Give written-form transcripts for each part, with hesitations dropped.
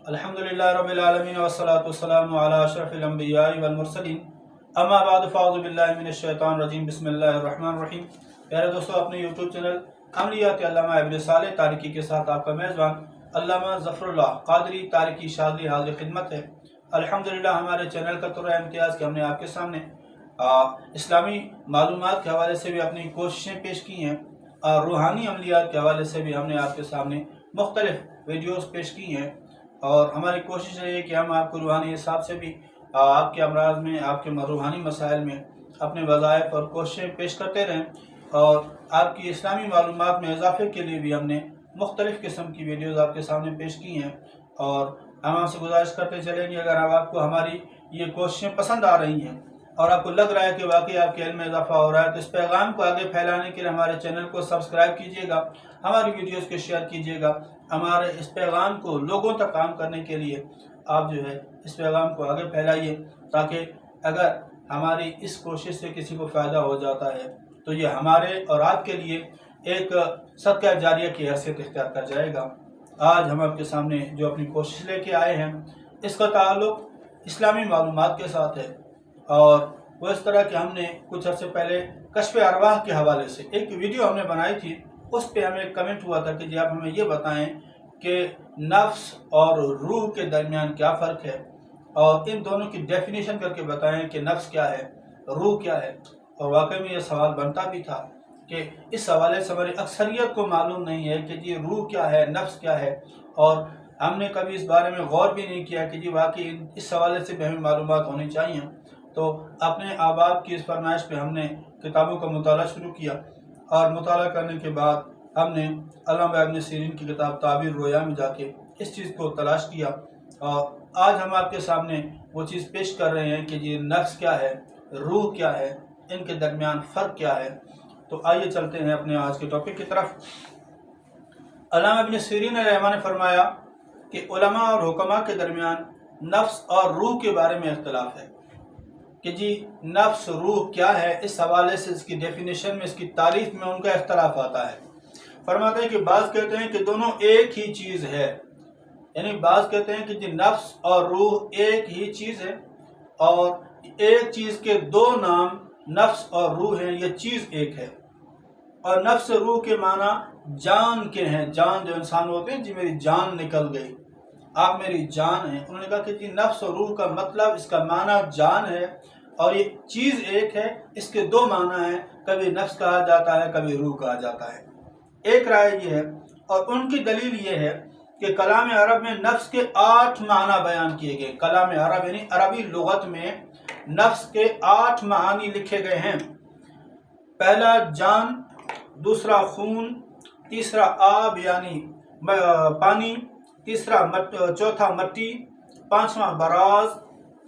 الحمدللہ رب العالمین والصلاة والسلام علی اشرف الانبیاء والمرسلین اما بعد فاعوذ باللہ من الشیطان الرجیم بسم اللہ الرحمن الرحیم۔ پیارے دوستو، اپنے یوٹیوب چینل عملیات علامہ ابن صالح تارکی کے ساتھ آپ کا میزبان علامہ ظفر اللہ قادری تارکی شاذلی حاضر خدمت ہے۔ الحمدللہ ہمارے چینل کا طور امتیاز کہ ہم نے آپ کے سامنے اسلامی معلومات کے حوالے سے بھی اپنی کوششیں پیش کی ہیں، اور روحانی عملیات کے حوالے سے بھی ہم نے آپ کے سامنے مختلف ویڈیوز پیش کی ہیں، اور ہماری کوشش رہی ہے کہ ہم آپ کو روحانی حساب سے بھی آپ کے امراض میں، آپ کے روحانی مسائل میں اپنے وظائف اور کوششیں پیش کرتے رہیں، اور آپ کی اسلامی معلومات میں اضافے کے لیے بھی ہم نے مختلف قسم کی ویڈیوز آپ کے سامنے پیش کی ہیں، اور ہم آپ سے گزارش کرتے چلیں گے اگر آپ کو ہماری یہ کوششیں پسند آ رہی ہیں اور آپ کو لگ رہا ہے کہ واقعی آپ کے علم میں اضافہ ہو رہا ہے، تو اس پیغام کو آگے پھیلانے کے لیے ہمارے چینل کو سبسکرائب کیجیے گا، ہماری ویڈیوز کو شیئر کیجیے گا۔ ہمارے اس پیغام کو لوگوں تک عام کرنے کے لیے آپ جو ہے اس پیغام کو آگے پھیلائیے، تاکہ اگر ہماری اس کوشش سے کسی کو فائدہ ہو جاتا ہے تو یہ ہمارے اور آپ کے لیے ایک صدقہ جاریہ کی حیثیت اختیار کر جائے گا۔ آج ہم آپ کے سامنے جو اپنی کوشش لے کے آئے ہیں، اس کا تعلق اسلامی معلومات کے ساتھ ہے، اور وہ اس طرح کہ ہم نے کچھ عرصے پہلے کشف ارواح کے حوالے سے ایک ویڈیو ہم نے بنائی تھی۔ اس پہ ہمیں ایک کمنٹ ہوا تھا کہ جی آپ ہمیں یہ بتائیں کہ نفس اور روح کے درمیان کیا فرق ہے، اور ان دونوں کی ڈیفینیشن کر کے بتائیں کہ نفس کیا ہے، روح کیا ہے۔ اور واقعی میں یہ سوال بنتا بھی تھا کہ اس حوالے سے ہماری اکثریت کو معلوم نہیں ہے کہ جی روح کیا ہے، نفس کیا ہے، اور ہم نے کبھی اس بارے میں غور بھی نہیں کیا کہ جی واقعی اس حوالے سے بھی ہمیں معلومات ہونی چاہیے۔ تو اپنے احباب کی اس فرمائش پہ ہم نے کتابوں کا مطالعہ شروع کیا، اور مطالعہ کرنے کے بعد ہم نے علامہ ابن سیرین کی کتاب تعبیر رویا میں جا کے اس چیز کو تلاش کیا، اور آج ہم آپ کے سامنے وہ چیز پیش کر رہے ہیں کہ جی نفس کیا ہے، روح کیا ہے، ان کے درمیان فرق کیا ہے۔ تو آئیے چلتے ہیں اپنے آج کے ٹاپک کی طرف۔ علامہ ابن سیرین رحمہ نے فرمایا کہ علماء اور حکماء کے درمیان نفس اور روح کے بارے میں اختلاف ہے کہ جی نفس روح کیا ہے۔ اس حوالے سے اس کی ڈیفینیشن میں، اس کی تعریف میں ان کا اختلاف آتا ہے۔ فرماتے ہیں کہ بعض کہتے ہیں کہ دونوں ایک ہی چیز ہے، یعنی بعض کہتے ہیں کہ جی نفس اور روح ایک ہی چیز ہے، اور ایک چیز کے دو نام نفس اور روح ہیں، یہ چیز ایک ہے۔ اور نفس روح کے معنی جان کے ہیں، جان جو انسان ہوتے ہیں، جی میری جان نکل گئی، آپ میری جان ہیں۔ انہوں نے کہا کہ جی نفس اور روح کا مطلب، اس کا معنی جان ہے، اور یہ چیز ایک ہے، اس کے دو معنی ہیں، کبھی نفس کہا جاتا ہے، کبھی روح کہا جاتا ہے۔ ایک رائے یہ ہے، اور ان کی دلیل یہ ہے کہ کلام عرب میں نفس کے 8 معنی بیان کیے گئے۔ کلام عرب یعنی عربی لغت میں نفس کے 8 معانی لکھے گئے ہیں۔ پہلا جان، دوسرا خون، تیسرا آب یعنی پانی، چوتھا مٹی، پانچواں براز،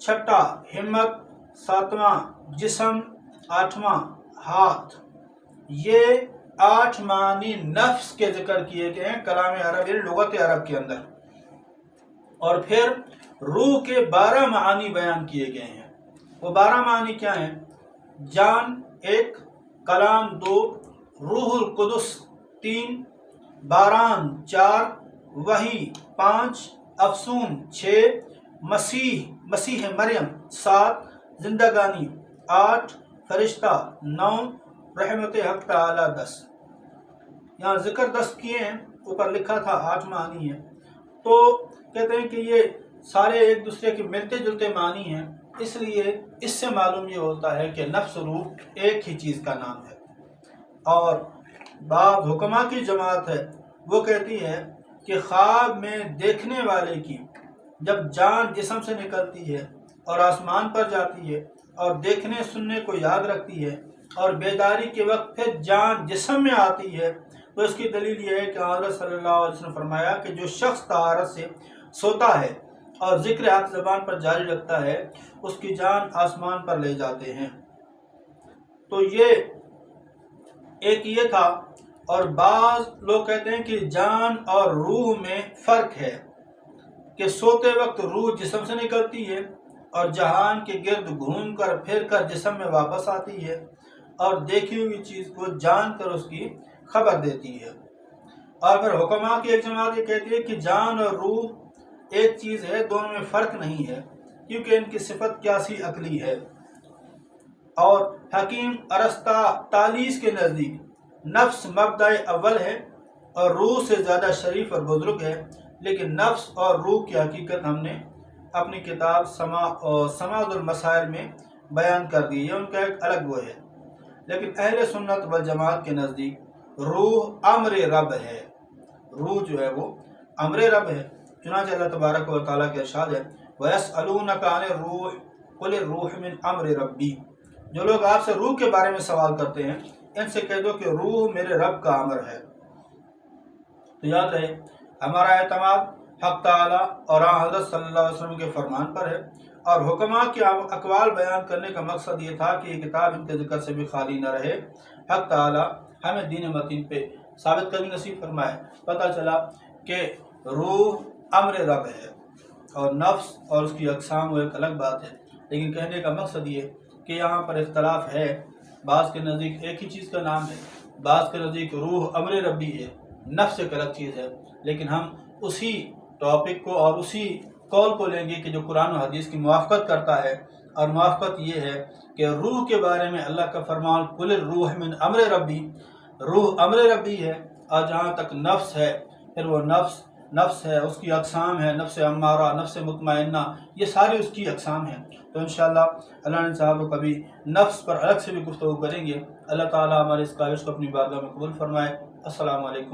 چھٹا ہمت، ساتواں جسم، آٹھواں ہاتھ۔ یہ 8 معنی نفس کے ذکر کیے گئے ہیں کلام عرب یعنی لغت عرب کے اندر، اور پھر روح کے 12 معانی بیان کیے گئے ہیں۔ وہ 12 معانی کیا ہیں؟ جان 1، کلام 2، روح القدس 3، باران 4، وحی 5، افسون 6، مسیح مریم 7، زندگانی 8، فرشتہ 9، رحمت حق تعالی 10۔ یہاں ذکر 10 کیے ہیں، اوپر لکھا تھا 8 معنی ہیں، تو کہتے ہیں کہ یہ سارے ایک دوسرے کے ملتے جلتے معنی ہیں، اس لیے اس سے معلوم یہ ہوتا ہے کہ نفس روح ایک ہی چیز کا نام ہے۔ اور بعض حکماء کی جماعت ہے، وہ کہتی ہے کہ خواب میں دیکھنے والے کی جب جان جسم سے نکلتی ہے اور آسمان پر جاتی ہے اور دیکھنے سننے کو یاد رکھتی ہے، اور بیداری کے وقت پھر جان جسم میں آتی ہے، تو اس کی دلیل یہ ہے کہ حضرت صلی اللہ علیہ وسلم فرمایا کہ جو شخص طہارت سے سوتا ہے اور ذکر حق زبان پر جاری رکھتا ہے، اس کی جان آسمان پر لے جاتے ہیں۔ تو یہ ایک یہ تھا۔ اور بعض لوگ کہتے ہیں کہ جان اور روح میں فرق ہے، کہ سوتے وقت روح جسم سے نکلتی ہے اور جہان کے گرد گھوم کر پھر کر جسم میں واپس آتی ہے، اور دیکھی ہوئی چیز کو جان کر اس کی خبر دیتی ہے۔ اور پھر حکماء کی ایک جماعت یہ کہتی ہے کہ جان اور روح ایک چیز ہے، دونوں میں فرق نہیں ہے، کیونکہ ان کی صفت قیاسی عقلی ہے۔ اور حکیم ارسطا تالیس کے نزدیک نفس مبدأ اول ہے اور روح سے زیادہ شریف اور بزرگ ہے، لیکن نفس اور روح کی حقیقت ہم نے اپنی کتاب سماعت المسائل میں بیان کر دی، یہ ان کا ایک الگ وہ ہے۔ لیکن اہل سنت والجماعت کے نزدیک روح امر رب ہے، روح جو ہے وہ امر رب ہے۔ چنانچہ اللہ تبارک و تعالیٰ کے ارشاد ہے وَيَسْأَلُونَكَ عَنِ الرُّوحِ قُلِ الرُّوحُ مِنْ أَمْرِ رَبِّي۔ جو لوگ آپ سے روح کے بارے میں سوال کرتے ہیں، ان سے کہہ دو کہ روح میرے رب کا امر ہے۔ تو یاد رہے ہمارا اعتماد حق تعالیٰ اور حضرت صلی اللہ علیہ وسلم کے فرمان پر ہے، اور حکماء کے اقوال بیان کرنے کا مقصد یہ تھا کہ یہ کتاب ان کے ذکر سے بھی خالی نہ رہے۔ حق تعالیٰ ہمیں دین متین پہ ثابت قدمی نصیب فرمائے۔ پتہ چلا کہ روح امر رب ہے اور نفس اور اس کی اقسام وہ ایک الگ بات ہے، لیکن کہنے کا مقصد یہ کہ یہاں پر اختلاف ہے۔ بعض کے نزدیک ایک ہی چیز کا نام ہے، بعض کے نزدیک روح امر ربی ہے، نفس ایک الگ چیز ہے، لیکن ہم اسی ٹاپک کو اور اسی قول کو لیں گے کہ جو قرآن و حدیث کی موافقت کرتا ہے، اور موافقت یہ ہے کہ روح کے بارے میں اللہ کا فرمان قل الروح من امر ربی، روح امر ربی ہے، اور جہاں تک نفس ہے پھر وہ نفس ہے، اس کی اقسام ہے، نفس امارہ، نفس مطمئنہ، یہ ساری اس کی اقسام ہیں۔ تو انشاءاللہ اللہ نے چاہا تو کبھی نفس پر الگ سے بھی گفتگو کریں گے۔ اللہ تعالیٰ ہمارے اس کاوش کو اپنی بارگاہ میں قبول فرمائے۔ السلام علیکم۔